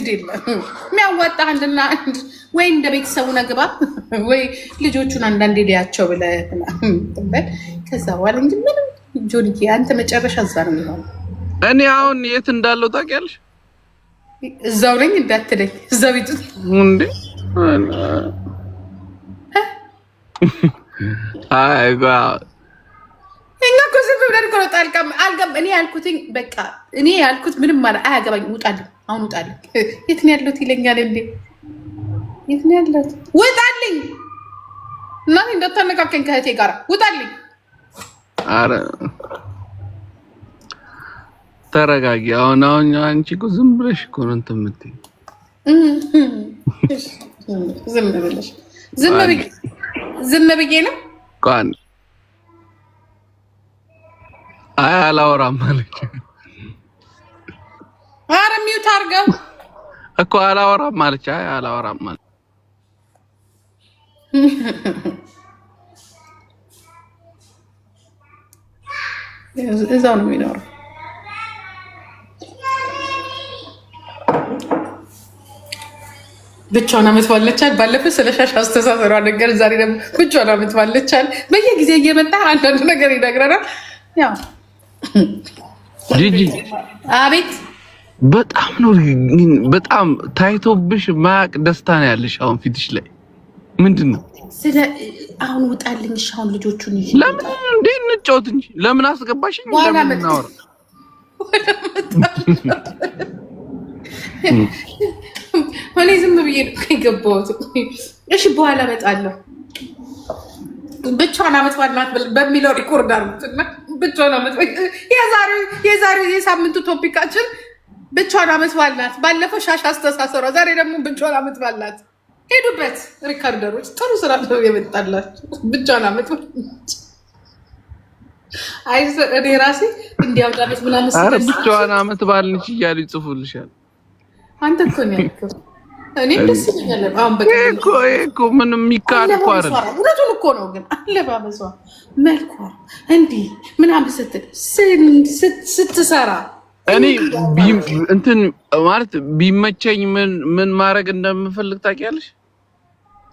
ግድ የለም የሚያዋጣ አንድና አንድ ወይ እንደ ቤተሰቡ ነግባ ወይ ልጆቹን አንዳንዴ ሊያቸው ብለህ ከዛ በኋላ እንጂ ምንም ጆንዬ አንተ መጨረሻ እዛ ነው የሚሆነው። እኔ አሁን የት እንዳለው ታውቂያለሽ? እዛው ነኝ እንዳትለኝ እዛ ቤት እንዴ አይ እኛ እኮ ዝም ብለን እኮ ነው ጣልቃም አልገባም። እኔ ያልኩትኝ በቃ እኔ ያልኩት ምንም ማለት አያገባኝ። ውጣልኝ፣ አሁን ውጣልኝ። የት ነው ያለሁት ይለኛል እንዴ? የት ነው ያለሁት? ውጣልኝ እና እንዳታነካከኝ ከእህቴ ጋር ውጣልኝ። አረ ተረጋጊ። አሁን አንቺ እኮ ዝም ብለሽ እኮ ነው እንትን የምትይኝ። ዝም ብዬ ነው ቋን አይ አላወራም አለች። ኧረ ሚውት አድርገው እኮ አላወራም አለች። አይ አላወራም አለች። እዛው ነው የሚኖረው። ብቻዋን አመት ባለቻል። ባለፈው ስለ ሻሽ አስተሳሰሯ ነገር፣ ዛሬ ደግሞ ብቻዋን አመት ባለቻል። በየጊዜ እየመጣ አንዳንድ ነገር ይነግረናል። ያው ጂጂ አቤት፣ በጣም ታይቶብሽ ማያቅ ደስታ ነው ያለሽ አሁን ፊትሽ ላይ ምንድን ነው? አሁን ውጣልኝ። እሺ አሁን ልጆቹን ይዤ ለምን እንዴ እንጫወት እንጂ ለምን አስገባሽኝ? ለምን እናወራ? እኔ ዝም ብዬ የገባሁት። እሺ በኋላ እመጣለሁ። ብቻዋን አመት ባልናት በሚለው ሪኮርድ አድርጉትና ብቻዋን አመት የዛሬው የሳምንቱ ቶፒካችን ብቻዋን አመት ባልናት። ባለፈው ሻሽ አስተሳሰሯ፣ ዛሬ ደግሞ ብቻዋን አመት ባልናት። ሄዱበት ሪካርደሮች፣ ጥሩ ስራ ነው የመጣላችሁ። ብቻዋን አመት ባልናት። አይ እኔ ራሴ እንዲያው ዳመት ምናምን አረ ብቻዋን አመት ባልንች እያሉ ይጽፉልሻል። አንተ እኮ ነው ያልከው። እኔ ደስ ይለኛል። አሁን በቃ እኮ ምንም የሚካድ እኮ አይደል። እውነቱን እኮ ነው። ግን አለባበሷ መልኳ እንዲህ ምናምን ስትሰራ እኔ እንትን ማለት ቢመቸኝ ምን ማድረግ እንደምፈልግ ታውቂያለሽ?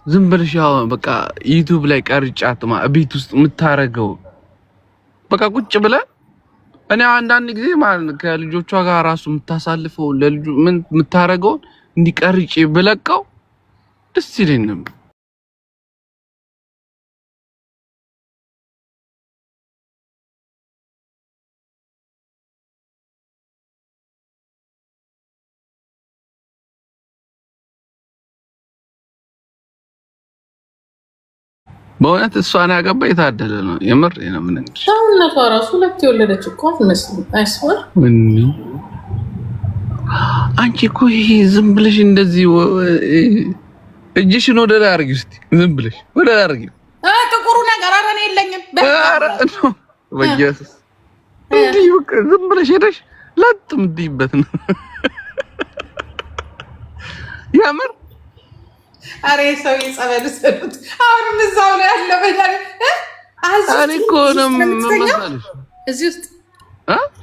ዝም ብለሽ ያው በቃ ዩቲዩብ ላይ ቀርጫት ቤት ውስጥ የምታረገው በቃ ቁጭ ብለህ እኔ አንዳንድ ጊዜ ማለት ከልጆቿ ጋር ራሱ የምታሳልፈው ለልጁ ምን የምታረገው እንዲቀርጭ ብለቀው ደስ ይለኛል። በእውነት እሷን ያገባ የታደለ ነው። የምር ነው። ምን እንግዲህ ሰውነቷ ራሱ ሁለት የወለደች እኮ አትመስልም። አይስወር አንቺ እኮ ይሄ ዝም ብለሽ እንደዚህ እጅሽን ወደ ላይ አድርጊ እስቲ። ዝም ብለሽ ወደ ላይ አድርጊ። ጥቁሩ ነገር ኧረ እኔ የለኝም። ኧረ በኢየሱስ እንዲህ በቃ ዝም ብለሽ ሄደሽ ለጥ የምትይበት ነው የምር። አሬ ሰው ይጸበል ሰሉት። አሁን እዛው ላይ ያለ በዳሪ እኔ እኮ ነው የምመስልሽ እዚህ ውስጥ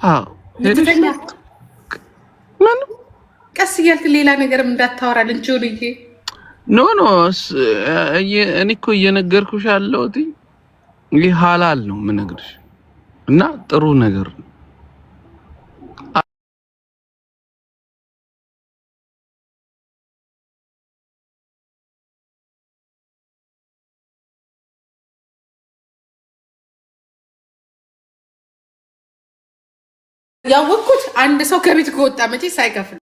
አዎ ሄደሽ ምን ቀስ እያልክ ሌላ ነገርም እንዳታወራ ልንጆልዬ። ኖ እኔ እኮ እየነገርኩሽ ያለሁት ይሄ ሐላል ነው የምነግርሽ እና ጥሩ ነገር ነው። ያወቅኩት አንድ ሰው ከቤት ከወጣ መቼ ሳይከፍል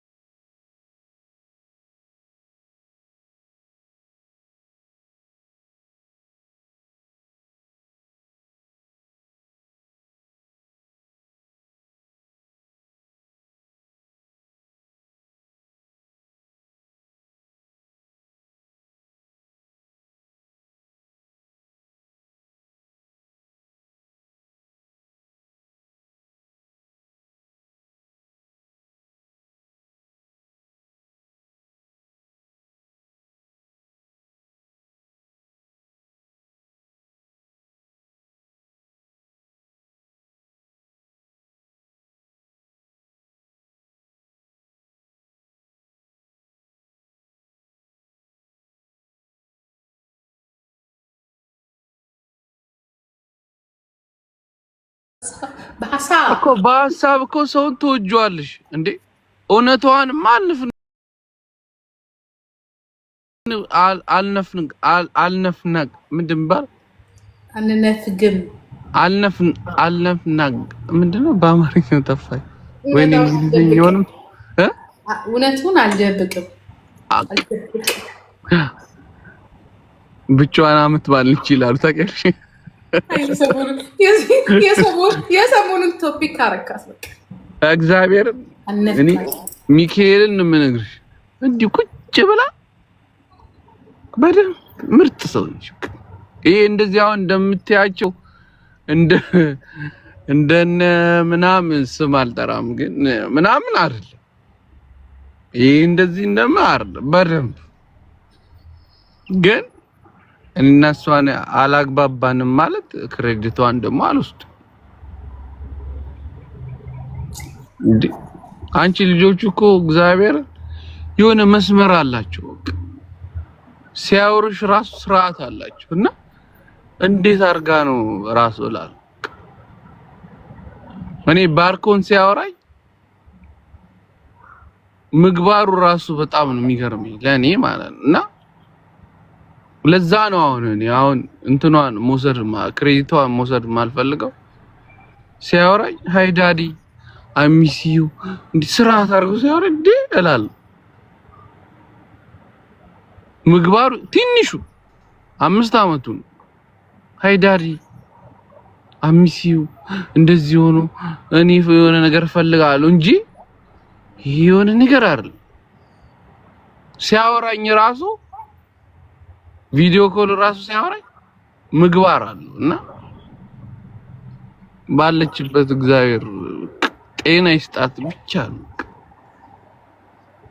በሀሳብ እኮ ሰውን ትወጂዋለሽ እንዴ? እውነቷን አልነፍነግ ምንድን ባል አልነፍናግ ምንድነው? በአማርኛው ጠፋኝ። ወይኔ እንግሊዝኛውንም እውነቱን አልደብቅም። ብቻዋን አመት ባል ይችላሉ። ታውቂያለሽ? የሰሞኑን ቶፒክ አረካስ በቃ እግዚአብሔር እኔ ሚካኤልን የምነግርሽ እንዲህ ቁጭ ብላ በደምብ ምርጥ ሰው ነች። ይሄ እንደዚህ አሁን እንደምትያቸው እንደነ ምናምን ስም አልጠራም፣ ግን ምናምን አይደለም። ይሄ እንደዚህ አይደለም። በደምብ ግን እና እሷን አላግባባንም ማለት ክሬዲቷን ደግሞ አልወስድም። አንቺ ልጆቹ እኮ እግዚአብሔር የሆነ መስመር አላቸው። ሲያወሩሽ ራሱ ስርዓት አላቸው እና እንዴት አድርጋ ነው ራሱ እላለሁ። እኔ ባርኮን ሲያወራኝ ምግባሩ ራሱ በጣም ነው የሚገርመኝ ለኔ ማለት ነው። እና ለዛ ነው አሁን እንትኗን ክሬዲቷን መውሰድ ማልፈልገው። ሲያወራኝ ሃይ ዳዲ አይ ሚስ ዩ እንዴ ስርዓት አድርጎ ሲያወራኝ እንዴ እላለሁ። ምግባሩ ትንሹ 5 አመቱ ነው። ሃይ ዳዲ አይ ሚስ ዩ እንደዚህ ሆኖ እኔ የሆነ ነገር ፈልጋለሁ እንጂ የሆነ ነገር አይደለም። ሲያወራኝ ራሱ ቪዲዮ ኮል ራሱ ሲያወራኝ ምግባር አለው እና ባለችበት እግዚአብሔር ጤና ይስጣት ብቻ ነው።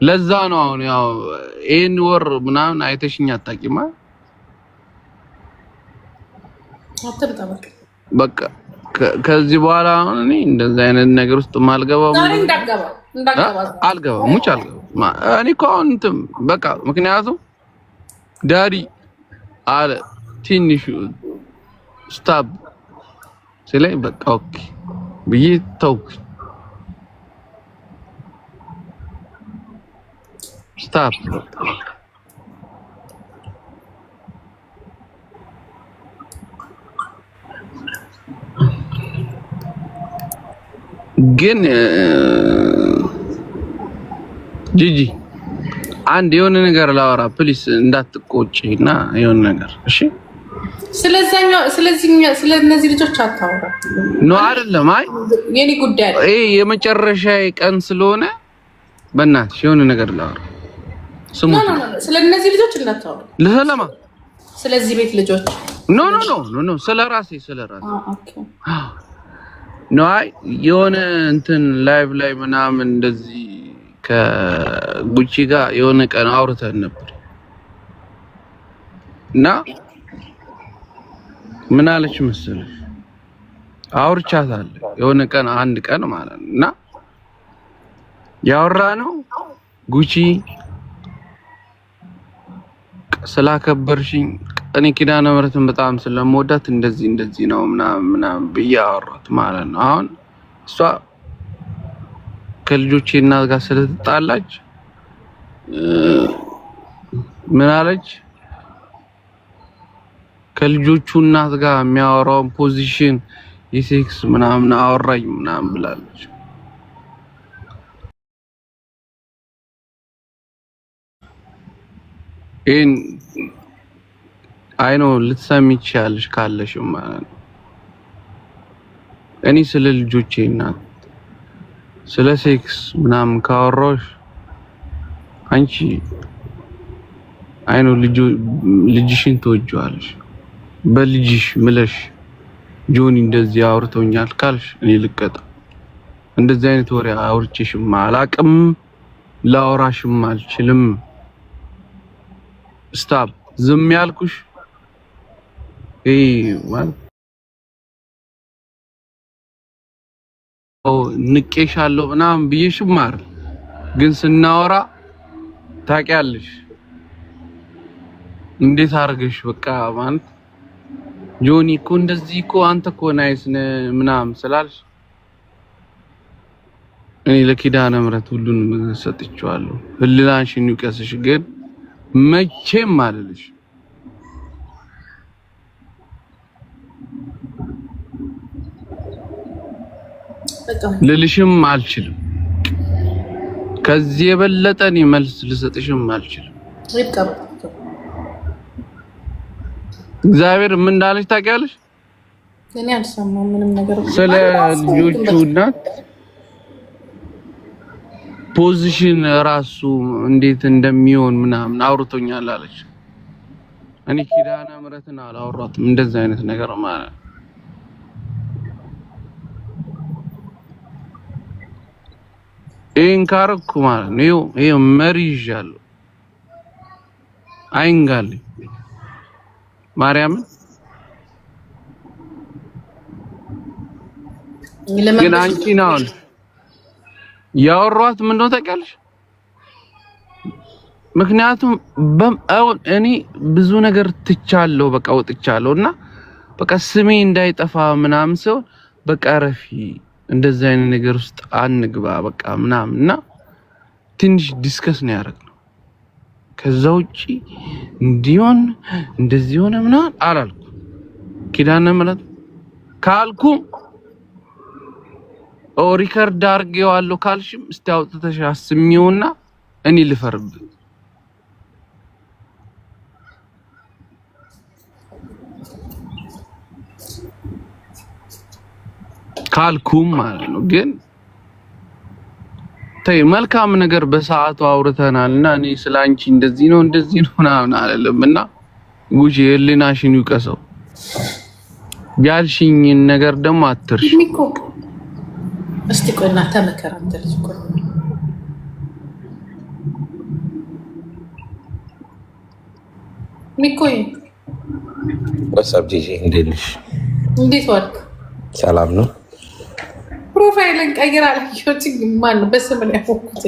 ለዛ ነው አሁን ያው ይሄን ወር ምናምን አይተሽኝ አታውቂም። በቃ ከዚህ በኋላ አሁን እኔ እንደዛ አይነት ነገር ውስጥ ማልገባው አልገባም። እኔ እኮ አሁን እንትን በቃ ምክንያቱም ዳዲ አለ ትንሹ ስታብ ስለኝ በቃ ኦኬ ብዬ ተውኩ። ስታብ ግን ጂጂ አንድ የሆነ ነገር ላወራ ፕሊስ፣ እንዳትቆጪና የሆነ ነገር እሺ። ስለነዚህ ልጆች አታወራ ነው አይደለም? አይ የኔ ጉዳይ ነው ይሄ የመጨረሻ ቀን ስለሆነ በእናትሽ የሆነ ነገር ላወራ። ስሙ ስለነዚህ ልጆች እንዳታወራ። ለሰላማ ስለዚህ ቤት ልጆች ኖ ስለራሴ ኦኬ ነው። አይ የሆነ እንትን ላይቭ ላይ ምናምን እንደዚህ ከጉቺ ጋር የሆነ ቀን አውርተን ነበር እና ምን አለች መሰለሽ፣ አውርቻታለሁ የሆነ ቀን አንድ ቀን ማለት ነው። እና ያወራነው ጉቺ ስላከበርሽኝ እኔ ኪዳነ ምሕረትን በጣም ስለምወዳት እንደዚህ ነው ምናምን ብዬ አወራሁት ማለት ነው። አሁን እሷ ከልጆቼ እናት ጋር ስለተጣላች ምን አለች፣ ከልጆቹ እናት ጋር የሚያወራውን ፖዚሽን የሴክስ ምናምን አወራኝ ምናምን ብላለች። ይሄን አይኖ ልትሰሚ ይችላልሽ ካለሽ ማለት ነው። እኔ ስለ ልጆቼ እናት ስለ ሴክስ ምናምን ካወራሽ አንቺ አይኖ ልጅሽን ትወጂዋለሽ። በልጅሽ ምለሽ ጆኒ እንደዚህ አውርቶኛል ካልሽ እኔ ልቀጣ። እንደዚህ አይነት ወሬ አውርቼሽም አላቅም፣ ላወራሽም አልችልም። ስታፕ ዝም ያልኩሽ ማለት ንቄሻለሁ ምናምን ብዬሽም አይደል፣ ግን ስናወራ ታውቂያለሽ እንዴት አድርገሽ በቃ ማለት ጆኒ እኮ እንደዚህ እኮ አንተ እኮ ናይስ ምናምን ስላልሽ እኔ ለኪዳነ ምህረት ሁሉንም ሰጥቼዋለሁ። ህሊናሽን ይውቀስሽ፣ ግን መቼም አልልሽ ልልሽም አልችልም። ከዚህ የበለጠ እኔ መልስ ልሰጥሽም አልችልም። እግዚአብሔር ምን እንዳለች ታውቂያለሽ? እኔ አልሰማሁም ምንም ነገር ስለ ልጆቹ እናት ፖዚሽን ራሱ እንዴት እንደሚሆን ምናምን አውርቶኛል አለች። እኔ ኪዳነ ምህረትን አላወራትም እንደዚህ አይነት ነገር ማለት ነው። ይሄን ካረኩ ማለት ነው ይሄ መሪ ይዣለሁ አይንጋልኝ ማርያምን። ግን አንቺ ነው ያወራሁት ምን ነው ታውቂያለሽ? ምክንያቱም እኔ ብዙ ነገር ትቻለሁ፣ በቃ ወጥቻለሁና በቃ ስሜ እንዳይጠፋ ምናምን ሰው በቃ ረፊ እንደዚህ አይነት ነገር ውስጥ አንግባ በቃ ምናምንና ትንሽ ዲስከስ ነው ያደረግነው። ከዛ ውጪ እንዲሆን እንደዚህ ሆነ ምናምን አላልኩ። ኪዳነ ምህረት ካልኩ ሪከርድ አድርጌዋለሁ ካልሽም እስቲ አውጥተሽ አስሚውና እኔ ልፈርብ ካልኩም ማለት ነው። ግን ተይ መልካም ነገር በሰዓቱ አውርተናልና እኔ ስላንቺ እንደዚህ ነው ምናምን አይደለምና ጉጂ ህሊናሽን ይውቀሰው። ያልሽኝ ነገር ደግሞ አትርሽ። እስቲ ቆይና ተመከራ አንተልጅ ቆይ ሚኮይ ወሳብ ጂጂ እንዴት ነሽ? እንዴት ዋልክ? ሰላም ነው። ፕሮፋይልን ቀይር አላየሁትም። ማን ነው በስም ላይ ያወኩት?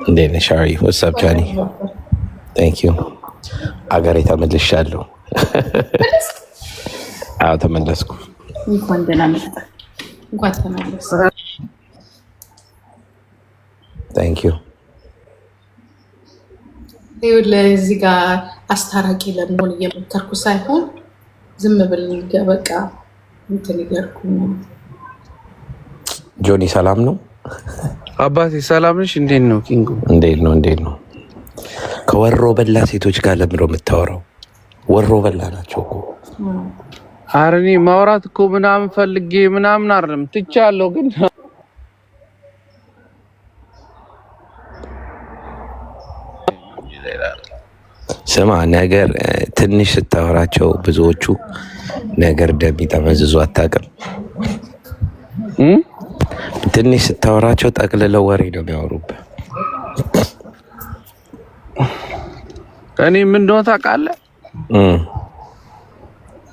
እንዴት ነሽ? አሪ ወሳብ ጃኒ ቴንክ ዩ። አገሬ ተመልሻለሁ። አዎ ተመለስኩ። እንኳን ደህና መጣ። እንኳን ተመለስ። ቴንክ ዩ። ለዚህ ጋር አስታራቂ ለመሆን እየሞከርኩ ሳይሆን ዝም ብለን በቃ እንትን ይገርኩ። ጆኒ ሰላም ነው? አባቴ ሰላም ነሽ? እንዴት ነው ኪንጉ? እንዴት ነው? ከወሮ በላ ሴቶች ጋር ለምሮ የምታወራው? ወሮ በላ ናቸው እኮ። ኧረ እኔ ማውራት እኮ ምናምን ፈልጌ ምናምን አይደለም ትቻለሁ። ግን ስማ ነገር ትንሽ ስታወራቸው ብዙዎቹ ነገር እንደሚጠመዝዙ አታውቅም። ትንሽ ስታወራቸው ጠቅልለው ወሬ ነው የሚያወሩብህ። እኔ ምን እንደሆነ ታውቃለህ?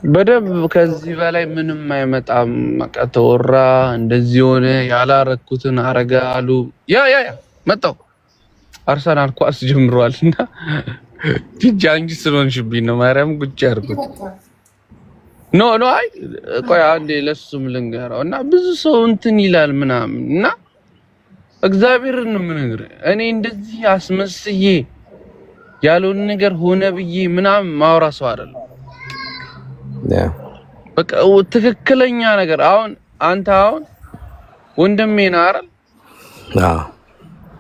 በደንብ ከዚህ በላይ ምንም አይመጣም። በቃ ተወራ እንደዚህ ሆነ ያላረኩትን አረጋ አሉ። ያ መጣው አርሰናል ኳስ ጀምሯልና ቲጂ አንቺ ስለሆንሽብኝ ነው። ማርያም ጉጭ ያርጉት። ኖ አይ ቆይ አንዴ ለሱም ልንገረው እና ብዙ ሰው እንትን ይላል ምናምን እና እግዚአብሔርን ምን ነገር እኔ እንደዚህ አስመስዬ ያለውን ነገር ሆነ ብዬ ምናምን ማውራ ሰው አይደለም። በቃ ትክክለኛ ነገር አሁን አንተ አሁን ወንድሜ ነህ አይደል?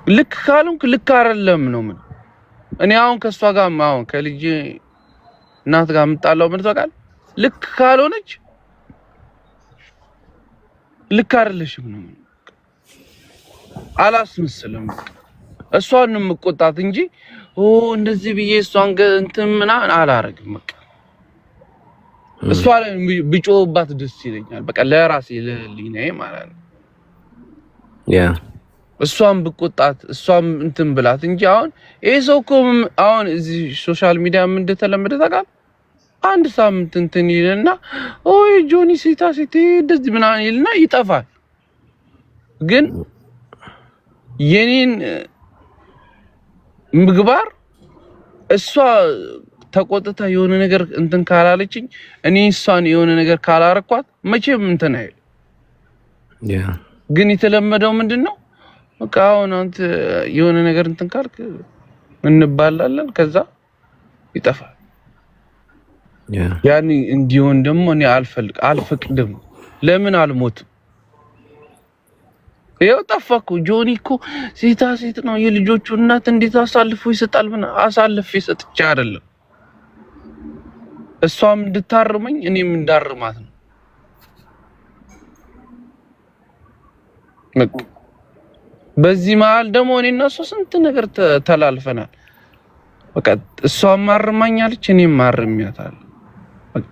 ልክ ካልሆንክ ልክ አይደለም ነው ምን እኔ አሁን ከሷ ጋር አሁን ከልጅ እናት ጋር የምጣላው ምን ታውቃለህ? ልክ ካልሆነች ልክ አይደለሽም ነው አላስመስልም። እሷን ነው የምቆጣት እንጂ እንደዚህ ብዬ እሷን እንትን ምናምን አላረግም። በቃ እሷ ላይ ብጮህባት ደስ ይለኛል። በቃ ለራሴ ለሊናዬ ማለት ነው። እሷን ብቆጣት እሷም እንትን ብላት እንጂ አሁን ይሄ ሰው እኮ አሁን እዚህ ሶሻል ሚዲያ ምን እንደተለመደ ታውቃለህ? አንድ ሳምንት እንትን ይልና ጆኒ ሴታ እንደዚህ ምናምን ይልና ይጠፋል። ግን የኔን ምግባር እሷ ተቆጥታ የሆነ ነገር እንትን ካላለችኝ እኔ እሷን የሆነ ነገር ካላረኳት መቼም እንትን አይል። ግን የተለመደው ምንድነው በቃ አሁን አንተ የሆነ ነገር እንትን ካልክ እንባላለን ከዛ ይጠፋል። ያኔ እንዲሆን ደግሞ እኔ አልፈቅድም። ለምን አልሞትም? ይኸው ጠፋኩ። ጆኒ እኮ ሴት ነው የልጆቹ እናት እንዴት አሳልፎ ይሰጣል? ምን አሳልፌ ሰጥቼ አይደለም እሷም እንድታርመኝ እኔም እንዳርማት ነው። በዚህ መሀል ደግሞ እኔና እሷ ስንት ነገር ተላልፈናል። በቃ እሷም ማርማኛለች እኔም ማርሚያታለሁ። በቃ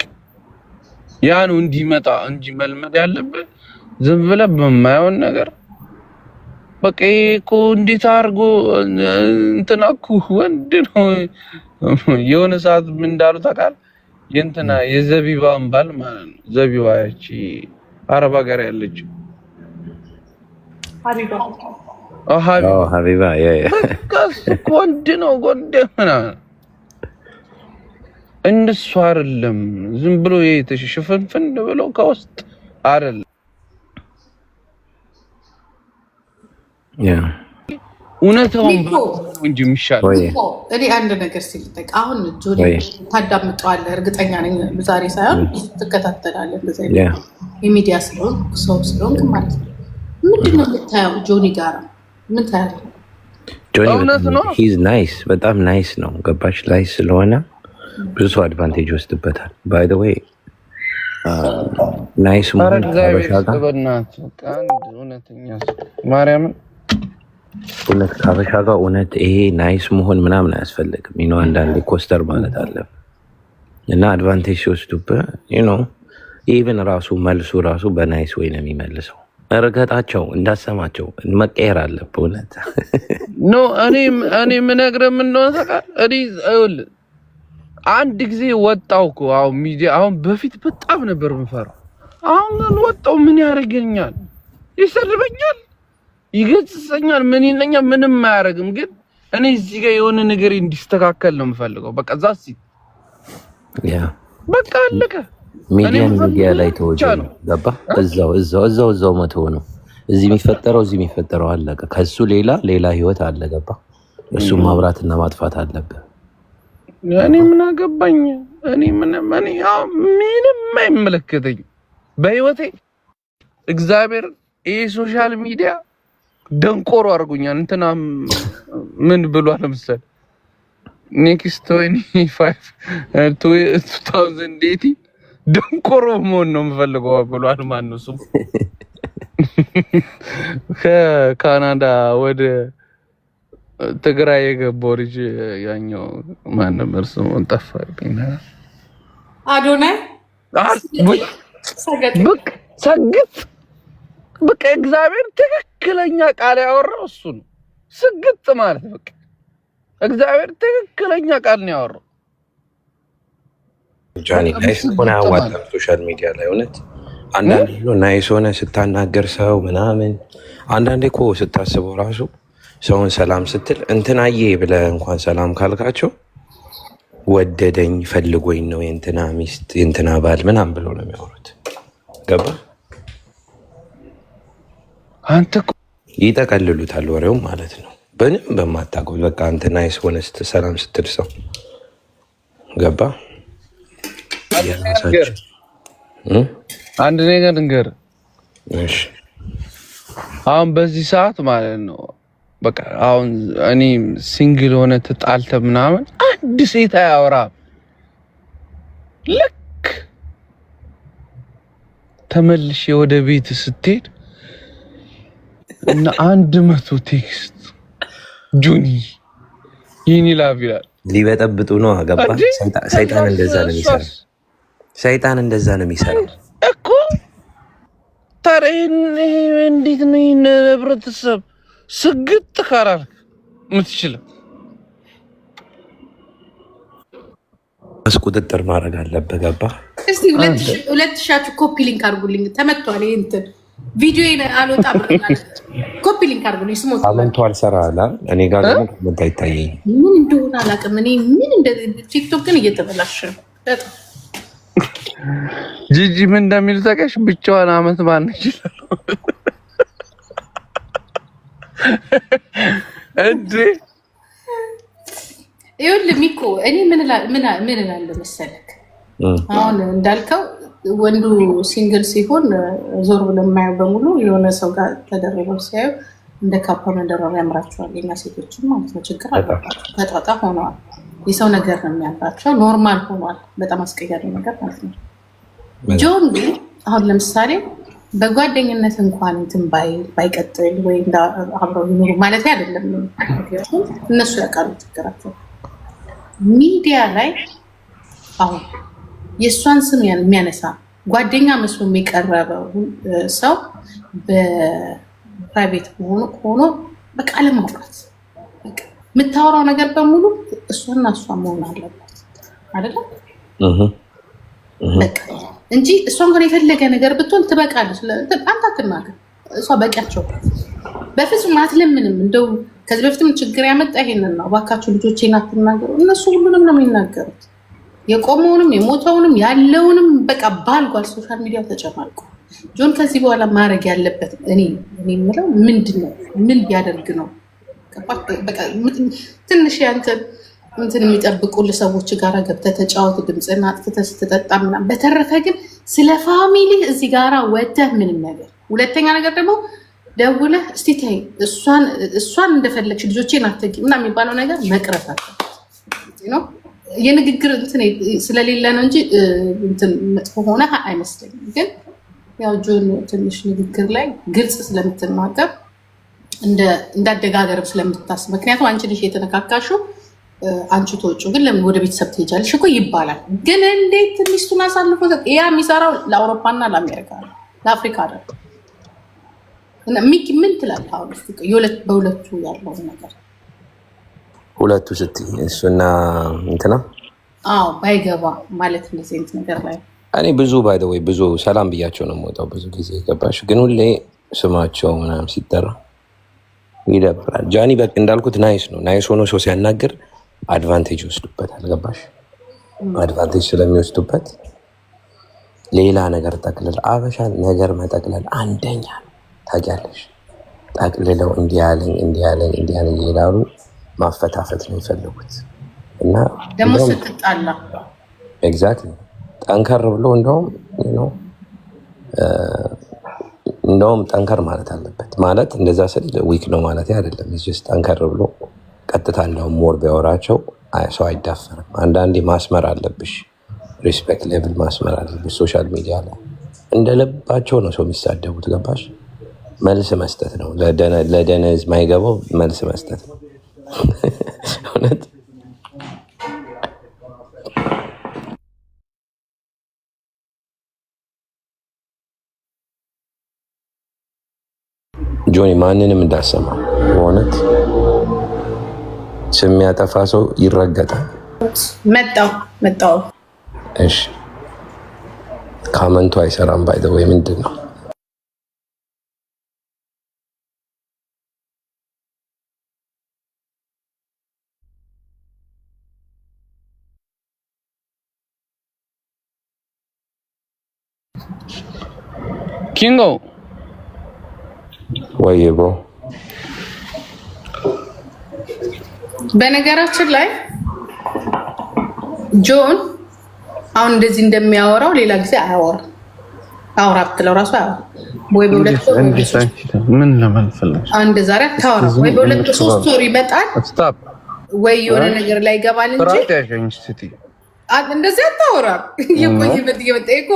ያ ነው እንዲመጣ እንጂ መልመድ ያለብህ ዝም ብለህ በማይሆን ነገር በቃ እኮ እንዴት አድርጎ እንትና እኮ ወንድ ነው። የሆነ ሰዓት ምን እንዳሉ ታውቃለህ? የእንትና የዘቢባን ባል ማለት ነው። ዘቢባ ያቺ አረብ ሀገር ያለችው ሀቢባ ወንድ ነው ወንድ ምናምን እንደሱ አይደለም። ዝም ብሎ ሽፍንፍን ብሎ ከውስጥ አይደለም። እውነታውን እንጂ የሚሻለው እኔ አንድ ነገር ሲልጠቅ አሁን ጆኒ ታዳምጠዋለህ፣ እርግጠኛ ነኝ ዛሬ ሳይሆን ትከታተላለህ። እንደዚህ የሚዲያ ሰው ስለሆንክ ማለት ነው። ምንድን ነው የምታየው ጆኒ ጋር? ምን ታያለህ? ጆኒ ሂዝ ናይስ፣ በጣም ናይስ ነው። ገባች? ላይ ስለሆነ ብዙ ሰው አድቫንቴጅ ወስድበታል። ባይ ዘ ዌይ ናይስ መሆን ማርያምን እውነት ከሀበሻ ጋር እውነት ይሄ ናይስ መሆን ምናምን አያስፈልግም። ይኖ አንዳንዴ ኮስተር ማለት አለ እና አድቫንቴጅ ሲወስዱብህ ኢቨን ራሱ መልሱ ራሱ በናይስ ወይ ነው የሚመልሰው። እርገጣቸው እንዳሰማቸው መቀየር አለብህ። እውነት ኖ እኔ የምነግርህ ምን እንደሆነ ታውቃለህ? አንድ ጊዜ ወጣው እኮ አሁን ሚዲያ አሁን በፊት በጣም ነበር የምፈራው። አሁን ግን ወጣው ምን ያደርገኛል? ይሰድበኛል፣ ይገጽሰኛል፣ ምን ይለኛል? ምንም አያደርግም። ግን እኔ እዚህ ጋር የሆነ ነገር እንዲስተካከል ነው የምፈልገው። በቃ ዛሲ በቃ አለቀ። ሚዲያ ላይ ተወጀ ነው ገባ? እዛው መተው ነው። እዚህ የሚፈጠረው አለቀ። ከሱ ሌላ ህይወት አለ ገባ? እሱ ማብራትና ማጥፋት አለበት። እኔ ምን አገባኝ? እኔ ምንም አይመለከተኝ በህይወቴ። እግዚአብሔር ይሄ ሶሻል ሚዲያ ደንቆሮ አድርጎኛል። እንትና ምን ብሏል መሰለህ? ኔክስት 2080 ደንቆሮ መሆን ነው የምፈልገው ብሏል። ማን ነው እሱ? ከካናዳ ወደ ትግራይ የገባው ልጅ ያኛው ማን ነበር ስሙ? ጠፋብኝ። አዶናይ ሰግጥ በቃ እግዚአብሔር ትክክለኛ ቃል ያወራው እሱ ነው። ስግጥ ማለት በቃ እግዚአብሔር ትክክለኛ ቃል ነው ያወራው። ጃኒ ናይስ ሆነ አዋጣም ሶሻል ሚዲያ ላይ እውነት አንዳንዴ ናይስ ሆነ ስታናገር ሰው ምናምን አንዳንዴ እኮ ስታስበው ራሱ ሰውን ሰላም ስትል እንትናዬ ብለህ እንኳን ሰላም ካልካቸው ወደደኝ ፈልጎኝ ነው የእንትና ሚስት የእንትና ባል ምናምን ብሎ ነው የሚያወሩት። ገባ? አንተ ይጠቀልሉታል ወሬው ማለት ነው። በንም በማታውቀው በቃ አንተ ናይስ ሆነ ሰላም ስትል ሰው ገባ? አንድ ነገር እንገር። እሺ አሁን በዚህ ሰዓት ማለት ነው በቃ አሁን እኔ ሲንግል ሆነ ተጣልተ ምናምን አንድ ሴት አያወራም። ልክ ተመልሼ ወደ ቤት ስትሄድ እና 100 ቴክስት ጆኒ ይህን ላቭ ይላል። ሊበጠብጡ ነው ገባ? ሰይጣን እንደዛ ነው የሚሰራው እኮ። ታዲያ እንዴት ነው ህብረተሰብ ስግጥ ካላልክ የምትችለው? ቁጥጥር ማድረግ አለበት ገባ? እስቲ 2000 ኮፒ ሊንክ አድርጉልኝ። ተመቷል። ይሄ እንትን ቪዲዮዬን አልወጣም ብለናል። ኮፒ ሊንክ አድርጉልኝ። ስሞት ኮመንቱ አልሰራላ እኔ ጋር ደግሞ ኮመንት አይታየኝ ምን እንደሆነ አላውቅም። እኔ ምን እንደ ቲክቶክ ግን እየተበላሸ ነው በጣም። ጂጂ ምን እንደሚል ታውቂያለሽ? ብቻዋን አመት ማን ይችላል እንዴ? ይኸውልህ ሚኮ እኔ ምን እላለሁ መሰለክ፣ አሁን እንዳልከው ወንዱ ሲንግል ሲሆን ዞር ብሎ የማየው በሙሉ የሆነ ሰው ጋር ተደርበው ሲያዩ እንደ ካፓ መደረሪያ ያምራቸዋል። የኛ ሴቶችን ማለት ነው። ችግር አለባቸው። ተጣጣ ሆነዋል። የሰው ነገር ነው የሚያምራቸው። ኖርማል ሆኗል። በጣም አስቀያሪ ነገር ማለት ነው። ጆን ግን አሁን ለምሳሌ በጓደኝነት እንኳን እንትን ባይቀጥል ወይ አብረው ይኖሩ ማለት አይደለም። ምክንያቱም እነሱ ያውቃሉ ችግራቸው። ሚዲያ ላይ አሁን የእሷን ስም የሚያነሳ ጓደኛ መስሎ የሚቀረበው ሰው በፕራይቬት ሆኖ በቃ ለማውራት የምታወራው ነገር በሙሉ እሷና እሷ መሆን አለበት አይደለም በቃ እንጂ እሷን ጋር የፈለገ ነገር ብትሆን ትበቃለች። አንተ አትናገር፣ እሷ በቂያቸው በፍጹም አትለምንም። እንደው ከዚህ በፊትም ችግር ያመጣ ይሄንን ነው። እባካችሁ ልጆቼን አትናገሩ። እነሱ ሁሉንም ነው የሚናገሩት፣ የቆመውንም የሞተውንም ያለውንም በቃ ባልጓል። ሶሻል ሚዲያው ተጨማልቆ ጆን ከዚህ በኋላ ማድረግ ያለበት እኔ የምለው ምንድን ነው? ምን ቢያደርግ ነው? ትንሽ ያንተ እንትን የሚጠብቁልህ ሰዎች ጋር ገብተህ ተጫወት፣ ድምፅህን አጥፍተህ ስትጠጣ ምናምን። በተረፈ ግን ስለ ፋሚሊ እዚህ ጋራ ወተህ ምንም ነገር። ሁለተኛ ነገር ደግሞ ደውለህ እስቲ ተይ እሷን እንደፈለግሽ ልጆቼን አትጊ ምናምን የሚባለው ነገር መቅረት አለበት። የንግግር እንትን ስለሌለ ነው እንጂ እንትን መጥፎ ሆነ አይመስለኝም። ግን ያው ጆን ትንሽ ንግግር ላይ ግልጽ ስለምትናገር እንዳደጋገርም ስለምታስብ፣ ምክንያቱም አንቺ ልጅ የተነካካሽው አንቺ ተወጩ ግን ለምን ወደ ቤተሰብ ትሄጃለሽ እኮ ይባላል። ግን እንዴት ሚስቱን አሳልፎ ያ የሚሰራው ለአውሮፓና ለአሜሪካ ነው፣ ለአፍሪካ አይደለም። እና ሚኪ ምን ትላለህ? አሁን በሁለቱ ያለውን ነገር ሁለቱ ስትይ እሱና እንትና ባይገባ ማለት እንደዚህ አይነት ነገር ላይ እኔ ብዙ ባይ ዘ ወይ ብዙ ሰላም ብያቸው ነው የምወጣው ብዙ ጊዜ ገባሽ። ግን ሁሌ ስማቸው ምናምን ሲጠራ ይደብራል። ጃኒ በቃ እንዳልኩት ናይስ ነው። ናይስ ሆኖ ሰው ሲያናግር አድቫንቴጅ ይወስዱበታል። ገባሽ? አድቫንቴጅ ስለሚወስዱበት ሌላ ነገር ጠቅልል አበሻ ነገር መጠቅለል አንደኛ ታውቂያለሽ። ጠቅልለው እንዲያለኝ ይላሉ። ማፈታፈት ነው የፈለጉት እና ደግሞ ስትጣላ ኤግዛክትሊ ጠንከር ብሎ እንደውም ጠንከር ማለት አለበት። ማለት እንደዛ ስል ዊክ ነው ማለት አይደለም። ስ ጠንከር ብሎ ቀጥታ እንደውም ሞር ቢያወራቸው ሰው አይዳፈርም። አንዳንዴ ማስመር አለብሽ፣ ሪስፔክት ሌቭል ማስመር አለብሽ። ሶሻል ሚዲያ ላይ እንደ ልባቸው ነው ሰው የሚሳደቡት። ገባሽ? መልስ መስጠት ነው ለደነዝ ማይገባው መልስ መስጠት ነው። እውነት ጆኒ ማንንም እንዳሰማ በእውነት ስም ያጠፋ ሰው ይረገጣል። መጣው እሺ ካመንቱ አይሰራም። ባይ ዘ ወይ ምንድን ነው ኪንጎ ወይ ብሮ? በነገራችን ላይ ጆን አሁን እንደዚህ እንደሚያወራው ሌላ ጊዜ አያወራም። አውራ ብትለው ራሱ አያወራም። ወይ በሁለት ምን ለማልፈለግ አንድ ዛሬ አታወራ ወይ በሁለት ሶስት ወር ይመጣል ወይ የሆነ ነገር ላይ ይገባል እንጂ እንደዚህ አታወራም። ይመጣ እኮ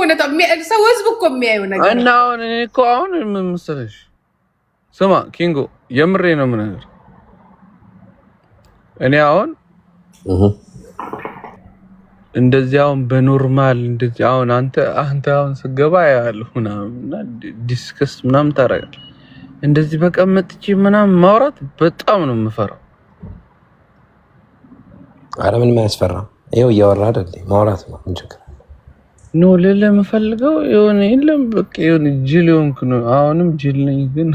ሰው ህዝብ እኮ የሚያየው ነገር እና አሁን ምን መሰለሽ፣ ስማ ኪንጎ የምሬ ነው የምነግርህ። እኔ አሁን እንደዚህ አሁን በኖርማል እንደዚህ አሁን አንተ አሁን ስገባ ያለው ምናምን ዲስከስ ምናምን ታደርጋለህ። እንደዚህ በቀመጥቼ ምናምን ማውራት በጣም ነው የምፈራው። ኧረ ምንም አያስፈራም። ይኸው እያወራ አይደል? ማውራት ነው ምን ችግር ኖ ለለ የምፈልገው የሆነ የለም በቃ የሆነ ጅል ሆንኩ ነው። አሁንም ጅል ነኝ ግን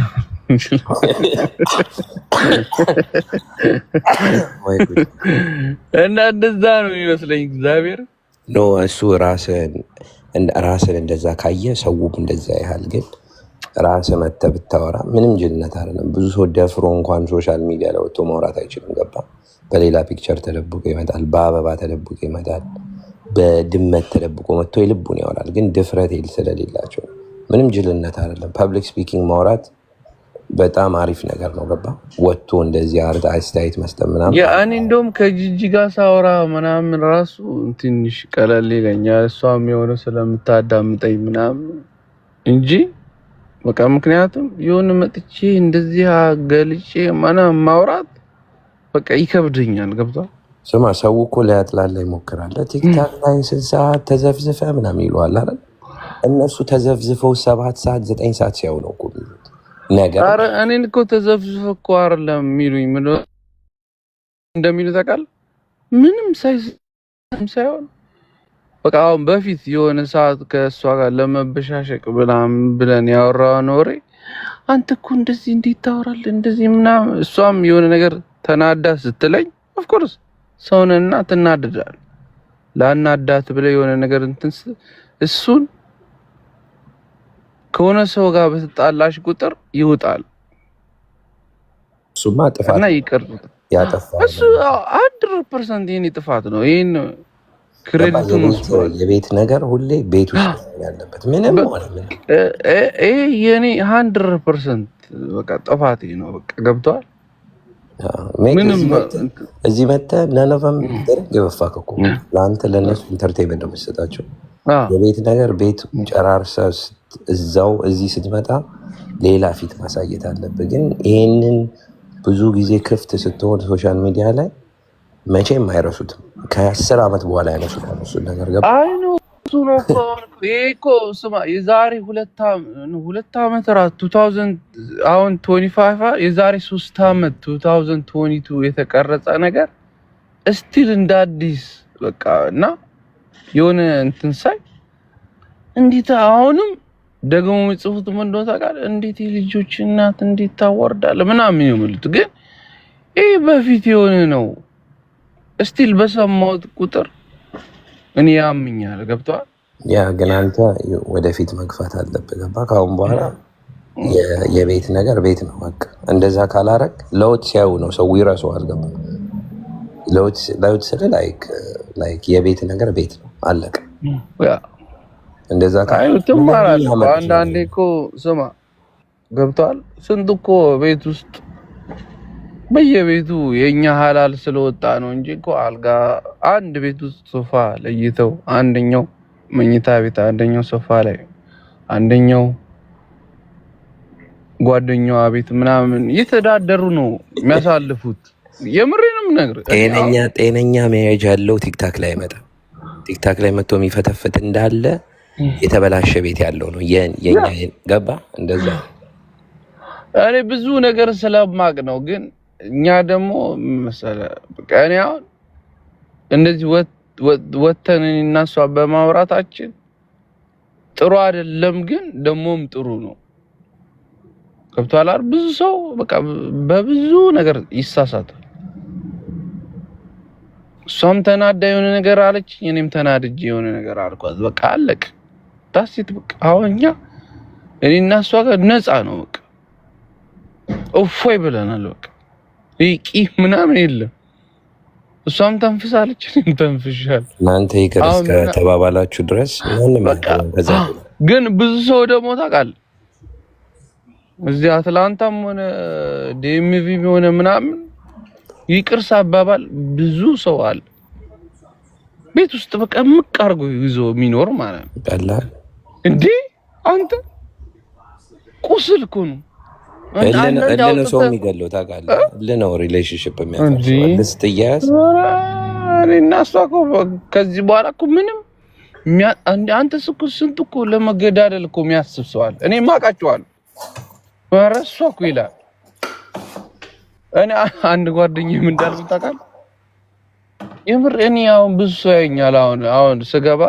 እና እንደዛ ነው የሚመስለኝ። እግዚአብሔር ኖ እሱ ራስን እንደዛ ካየ ሰውም እንደዛ ያህል ግን ራስህ መተህ ብታወራ ምንም ጅልነት አይደለም። ብዙ ሰው ደፍሮ እንኳን ሶሻል ሚዲያ ላይ ወጥቶ ማውራት አይችልም። ገባ? በሌላ ፒክቸር ተደብቆ ይመጣል፣ በአበባ ተደብቆ ይመጣል፣ በድመት ተደብቆ መጥቶ የልቡን ያወራል። ግን ድፍረት ስለሌላቸው ምንም ጅልነት አይደለም። ፐብሊክ ስፒኪንግ ማውራት በጣም አሪፍ ነገር ነው። ገባ? ወጥቶ እንደዚህ አስተያየት መስጠት ምናምን እኔ እንደውም ከጂጂ ጋር ሳወራ ምናምን ራሱ ትንሽ ቀለል ይለኛል። እሷም የሆነ ስለምታዳምጠኝ ምናምን እንጂ በቃ ምክንያቱም የሆነ መጥቼ እንደዚህ ገልጬ ምናምን ማውራት በቃ ይከብደኛል። ገብቷል? ስማ ሰው እኮ ሊያጥላላ ይሞክራል። ቲክታክ ላይ 6 ሰዓት ተዘፍዝፈ ምናምን ይለዋል አይደል? እነሱ ተዘፍዝፈው 7 ሰዓት 9 ሰዓት ሲያው ነው እኮ ነገር። ኧረ እኔን እኮ ተዘፍዝፈ እኮ አይደለም የሚሉኝ ምን እንደሚሉ ታውቃለህ? ምንም ሳይሆን በቃ አሁን በፊት የሆነ ሰዓት ከእሷ ጋር ለመበሻሸቅ ምናምን ብለን ያወራውን ወሬ አንተ እኮ እንደዚህ እንዴት ታወራለህ እንደዚህ ምናምን፣ እሷም የሆነ ነገር ተናዳ ስትለኝ ኦፍኮርስ ሰውንና ትናደዳለህ። ላናዳት ብለህ የሆነ ነገር እንትን እሱን ከሆነ ሰው ጋር በተጣላሽ ቁጥር ይውጣል። እሱማ ጥፋት እና ይቅር ያጠፋው እሱ 100% የኔ ጥፋት ነው። ይሄን ክሬዲቱን የቤት ነገር ሁሌ ቤት ውስጥ ያለበት ምንም ማለት ነው። ይሄ የኔ 100% በቃ ጥፋቴ ነው። በቃ ገብቷል። ምንም እዚህ መተህ ለነፈም ደረግ ይወፋክ እኮ ለአንተ ለነሱ ኢንተርቴይንመንት ነው የምትሰጣቸው። የቤት ነገር ቤት ጨራርሰህ እዛው እዚህ ስትመጣ ሌላ ፊት ማሳየት አለብህ። ግን ይሄንን ብዙ ጊዜ ክፍት ስትሆን ሶሻል ሚዲያ ላይ መቼም አይረሱትም። ከ10 ዓመት በኋላ ያነሱታል እሱን ነገር። ገባ? አይ ነው እሱ ነው እኮ ይሄ እኮ ስማ የዛሬ 2 ዓመት ራ 2000 አሁን 25 የዛሬ 3 ዓመት 2022 የተቀረጸ ነገር ስቲል እንደ አዲስ በቃ እና የሆነ እንትን ሳይ እንዴት አሁንም ደግሞ የሚጽፉት ምን እንደሆነ ታውቃለህ? እንዴት የልጆች እናት እንዴት ታወርዳለህ ምናምን የሚሉት ግን ይሄ በፊት የሆነ ነው። ስቲል በሰማሁት ቁጥር እኔ ያምኛል። ገብቷል? ያ ግን አንተ ወደፊት መግፋት አለብህ። ገባ? ካሁን በኋላ የቤት ነገር ቤት ነው። በቃ እንደዛ ካላረግ ለውጥ ሲያዩ ነው ሰው ይረሳዋል። ገባ? ለውጥ ስለ ላይክ የቤት ነገር ቤት ነው አለቀ። ያ እንደዛ ትማራለህ። አንዳንዴ እኮ ስማ ገብቷል? ስንት እኮ ቤት ውስጥ በየቤቱ የኛ ሐላል ስለወጣ ነው እንጂ እኮ አልጋ አንድ ቤት ውስጥ ሶፋ ለይተው አንደኛው መኝታ ቤት አንደኛው ሶፋ ላይ አንደኛው ጓደኛዋ ቤት ምናምን እየተዳደሩ ነው የሚያሳልፉት። የምሬንም ነገር ጤነኛ መያዣ ያለው ቲክታክ ላይ አይመጣም። ቲክታክ ላይ መጥቶ የሚፈተፍት እንዳለ የተበላሸ ቤት ያለው ነው የኛ። ገባ? እንደዛ እኔ ብዙ ነገር ስለማቅ ነው። ግን እኛ ደግሞ መሰለህ በቃ እኔ አሁን እንደዚህ ወተን እና እሷ በማውራታችን ጥሩ አይደለም፣ ግን ደሞም ጥሩ ነው። ገብቶሃል አይደል? ብዙ ሰው በቃ በብዙ ነገር ይሳሳታል። እሷም ተናዳ የሆነ ነገር አለች፣ እኔም ተናድጄ የሆነ ነገር አልኳት። በቃ አለቅ ታሲት በቃ አሁን እኛ እኔና እሷ ጋር ነፃ ነው። በቃ እፎይ ብለናል። በቃ ይቂ ምናምን የለም። እሷም ተንፍሳለች፣ እኔም ተንፍሻለሁ። እናንተ ይቅር እስከ ተባባላችሁ ድረስ ግን ብዙ ሰው ደግሞ ታውቃለህ እዚህ አትላንታም ሆነ ዲኤምቪ ሆነ ምናምን ይቅር ሳባባል ብዙ ሰው አለ ቤት ውስጥ በቃ ምቅ አድርጎ ይዞ የሚኖር ማለት ነው። ቀላል እንዴ አንተ ቁስል እኮ ነው። እልህ ሰው የሚገለው ታውቃለህ። እልህ ነው ሪሌሽንሺፕ የሚያፈርሰው። እልህ ስትያዝ እኔና እሷ እኮ ከዚህ በኋላ እኮ ምንም አንተ እኮ ስንት እኮ ለመገዳደል እኮ የሚያስብ ሰው አለ። እኔም አውቃቸዋለሁ። ኧረ እሷ እኮ ይላል። እኔ አንድ ጓደኛዬ ምን እንዳልኩ ታውቃለህ? የምር እኔ አሁን ብዙ ሰው ያየኛል። አሁን ስገባ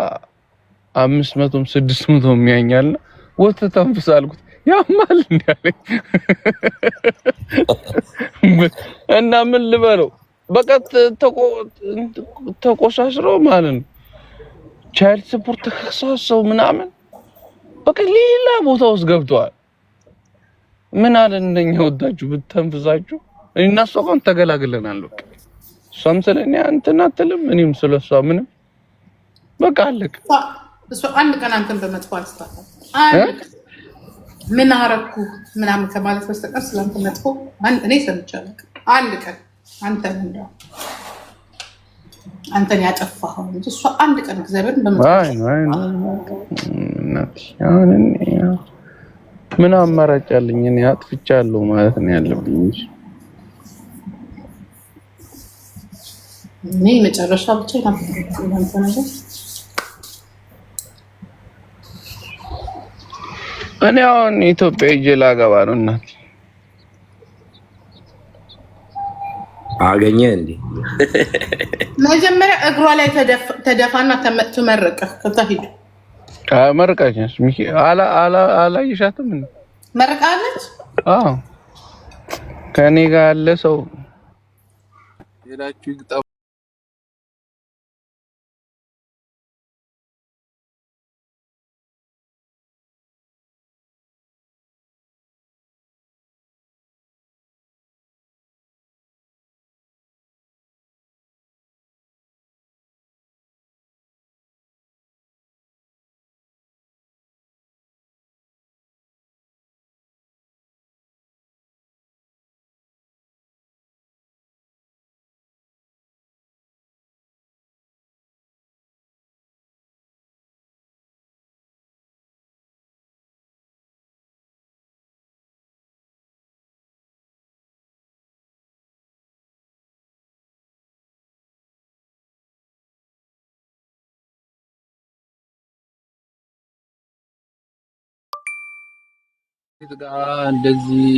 500 600 የሚያኛልና ወተት ተንፍስ አልኩት። ያማል እንዳለኝ እና ምን ልበለው በቃ ተቆሳስሮ ማለት ነው። ቻይልድ ሰፖርት ተከሳሰው ምናምን በቃ ሌላ ቦታ ውስጥ ገብተዋል። ምን አለ እንደኛ ወዳችሁ ብትንፍሳችሁ እና እሷ እንኳን ተገላግለናል። በቃ እሷም ስለኛ እንትን አትልም፣ እኔም ስለሷ ምንም በቃ አለቅ። እሷ አንድ ቀን አንተን በመጥፎ አልስታታ ምን አረኩ ምናምን ከማለት በስተቀር ስላንተ መጥፎ እኔ ሰምቻለሁ። አንድ ቀን አንተን ያጠፋኸው እንጂ እሷ አንድ ቀን እግዚአብሔርን በመጥፎ ምን አማራጭ አለኝ? እኔ አጥፍቻለሁ ማለት ነው ያለብኝ እንጂ እኔ መጨረሻ ብቻ ያንተ ነገር እኔ አሁን ኢትዮጵያ ሄጄ ላገባ ነው። እናት አገኘ እንዴ? መጀመሪያ እግሯ ላይ ተደፋና ተመረቀህ። ከዛ ሂዱ መርቃችስ ሚኪ አላየሻትም እንዴ? መርቃለች። አዎ ከኔ ጋር ያለ ሰው ሄዳችሁ ይግጣ እንደዚህ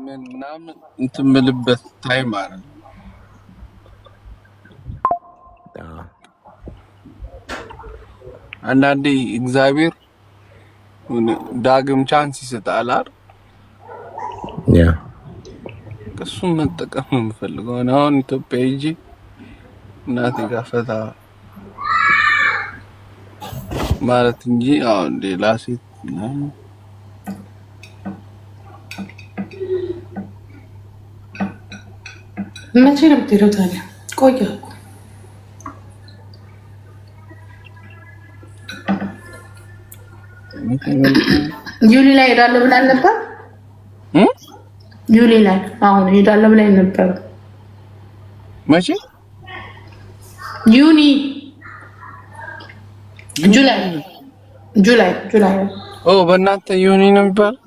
ምናምን እንትን የምልበት ታይም አለ። አንዳንዴ እግዚአብሔር ዳግም ቻንስ ይሰጣል አይደል? እሱን መጠቀም ነው የምፈልገው። አሁን ኢትዮጵያ ሂጂ እናቴ ጋር ፈታ ማለት እንጂ አሁን ሌላ ሴት መቼ ነው የምትሄደው ታዲያ? ቆየ እኮ ዩሊ ላይ ሄዳለሁ ብላል ነበር። ዩሊ ላይ አሁን ሄዳለሁ ብላኝ ነበር። መቼ? ዩኒ ጁላይ በእናንተ ዩኒ ነው የሚባለው?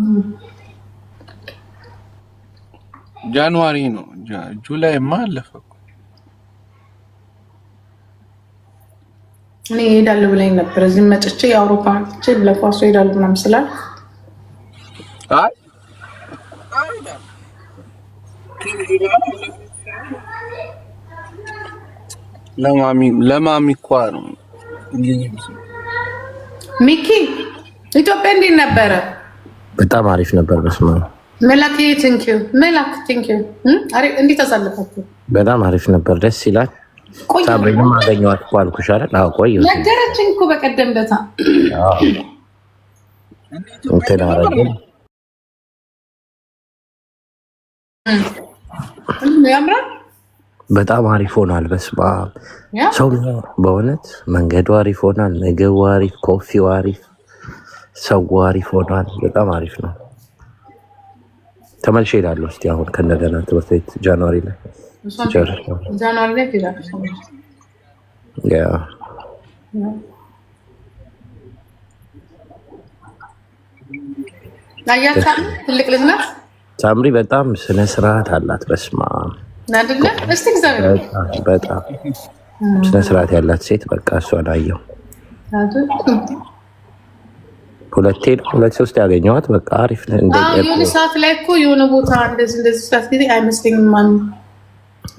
ጃንዋሪ ነው። ጁላይ ማለፈ እኮ። እኔ ሄዳለሁ ብላኝ ነበር። እዚህ መጥቼ የአውሮፓ መጥቼ ለኳሱ ሄዳለሁ ምናምን ስላል አይ ለማሚ እኮ ነው። ሚኪ ኢትዮጵያ እንዴት ነበረ? በጣም አሪፍ ነበር። በስመ አብ መላክ ቴንኪው አሪ እንዴት አሳለፋችሁ? በጣም አሪፍ ነበር። ደስ ይላል። ሳብሪንም አገኘኋት እኮ አልኩሽ አይደል? አዎ ቆይ ነገረችኝ እኮ በቀደም ለታ። አዎ እንትን አደረግን። ያምራል። በጣም አሪፍ ሆኗል። በስመ አብ ሰው በእውነት መንገዱ አሪፍ ሆኗል። ምግቡ አሪፍ፣ ኮፊው አሪፍ፣ ሰው አሪፍ ሆኗል። በጣም አሪፍ ነው። ተመልሼ እሄዳለሁ። እስኪ አሁን ከእንደገና ትምህርት ቤት ጃንዋሪ ላይ ትልቅ ልጅ ናት ሳምሪ። በጣም ስነ ስርዓት አላት። በስመ አብ በጣም ስነ ስርዓት ያላት ሴት። በቃ እሷን አየሁ። ሁለት ሶስት ያገኘኋት። በቃ አሪፍ የሆነ ሰዓት ላይ እኮ የሆነ ቦታ እንደዚህ ሰዓት ጊዜ አይመስለኝም። ማን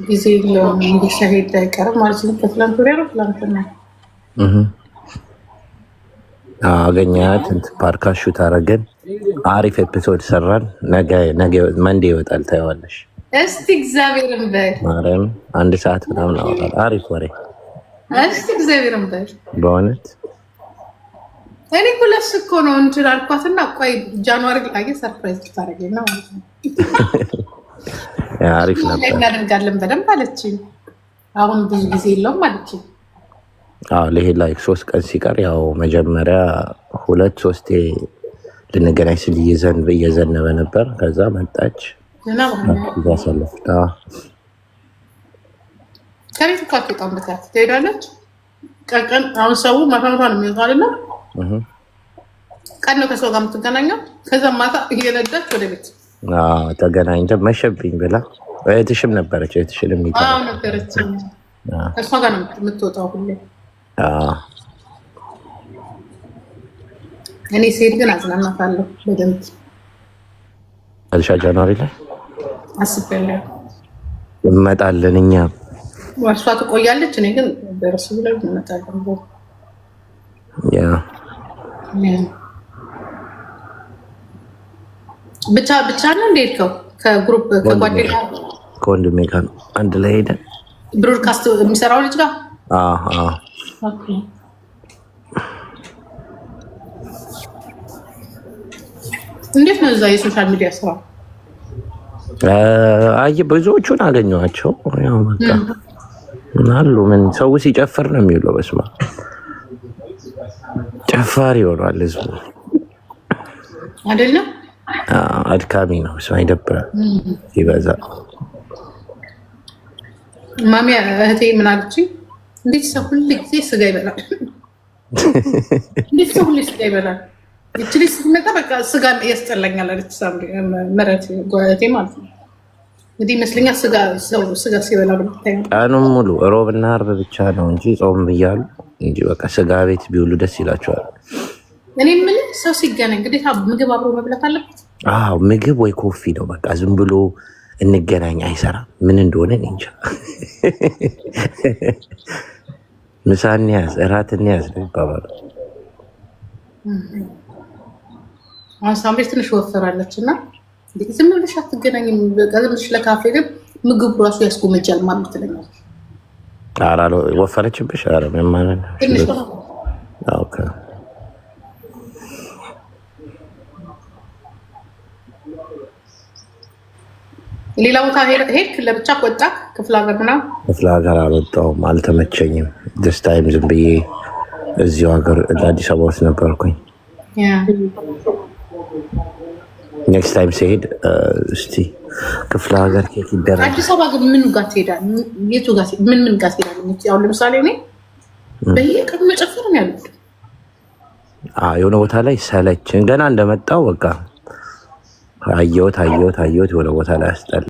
ጊዜ የለውም እንዲሻሄድ አይቀርም ማለት ነው። ከትላንት ወዲያ ነው ትላንትና አገኛት ፓርካሹ ታረገን አሪፍ ኤፒሶድ ሰራን። ነገ መንዴ ይወጣል ታየዋለሽ። እስቲ እግዚአብሔርን በል ማርያም 1 ሰዓት ምናምን አወራል። አሪፍ ወሬ። እስቲ እግዚአብሔርን በል በእውነት እኔ ኩለስ እኮ ነው እንትን አልኳትና ቆይ ጃንዋሪ ላይ ሰርፕራይዝ ታረገኝ ነው ማለት ነው። አሪፍ ነበር። እናደርጋለን በደንብ አለችኝ። አሁን ብዙ ጊዜ የለውም አለችኝ። ልሄድ ላይ 3 ቀን ሲቀር ያው መጀመሪያ 2-3 ልንገናኝ ስል እየዘነበ ነበር። ከዛ መጣች ያሳለፍታ ከቤት እኮ አትወጣም። በታት ትሄዳለች ቀን አሁን ሰው ማታ ነው የሚወጣልና ቀን ነው ከሰው ጋር የምትገናኘው። ከዛ ማታ እየነዳች ወደ ቤት ተገናኝተን መሸብኝ ብላ እህትሽም ነበረች። እህትሽንም ነበረች። እሷ ጋር ነው የምትወጣው ሁሌ። እኔ ስሄድ ግን አዝናናታለሁ በደንብ። አልሻ ጃንዋሪ ላይ አስቤያለሁ እንመጣለን። እኛ እሷ ትቆያለች፣ እኔ ግን ደረስ ብለን እንመጣለን። ብቻ ነው እንደሄድከው? ከግሩፕ ከጓደኛ ከወንድሜ ጋር አንድ ላይ ሄደን ብሮድካስት የሚሰራው ልጅ ጋር እንዴት ነው እዛ የሶሻል ሚዲያ ስራ? ብዙዎቹን አገኘኋቸው። ያው በቃ አሉ ምን ሰው ሲጨፍር ነው የሚውለው። በስመ አብ ጨፋሪ ሆኗል ህዝቡ አይደለም። አድካሚ ነው። ሰው ይደብራል ሲበዛ። ማሚ እህቴ ምን አለችኝ? እንዴት ሰው ሁሉ ጊዜ ስጋ ይበላል? እንዴት ሰው ሁሉ ስጋ ይበላል? እቺ ልጅ ስትመጣ በቃ ስጋ ያስጠላኛል አለች። ሳምሪ መረት ጓቴ ማለት ነው። እንግዲህ ይመስለኛል ስጋ ሲበላ ብታይ ቀኑን ሙሉ ሮብና ዓርብ ብቻ ነው እንጂ ጾም ብያሉ እንጂ በቃ ስጋ ቤት ቢውሉ ደስ ይላቸዋል። እኔ ምን ሰው ሲገናኝ እንግዲህ ምግብ አብሮ መብላት አለበት። ምግብ ወይ ኮፊ ነው በቃ። ዝም ብሎ እንገናኝ አይሰራም። ምን እንደሆነ እንጃ። ምሳ እንያዝ እራት እንያዝ ነው ይባባላል። አሁን ሳምሪ ትንሽ ወፈራለች እና ዝም ብለሽ አትገናኝም። በቃ ዝም ብለሽ ለካፌ ግን ምግብ ራሱ ያስጎመጃል ማለት ትለኛለች። ኧረ ወፈረችብሽ? ኧረ ምን ማለት ነው? ትንሽ ነው። ኦኬ ሌላ ቦታ ሄድክ? ለብቻ ወጣ? ክፍለ ሀገር ምናምን? ክፍለ ሀገር አልወጣሁም፣ አልተመቸኝም። ዲስ ታይም ዝም ብዬ እዚሁ ሀገር አዲስ አበባ ውስጥ ነበርኩኝ። ኔክስት ታይም ሲሄድ እስቲ ክፍለ ሀገር ኬክ ይደረግ። አዲስ አበባ ግን ምን ጋር ትሄዳለህ? የቱ ጋር ምን ጋር ትሄዳለህ? አሁን ለምሳሌ እኔ በየቀኑ መጨፈር ነው ያሉት። የሆነ ቦታ ላይ ሰለችን ገና እንደመጣው በቃ አየሁት የሆነ ቦታ ላይ አስጠላ።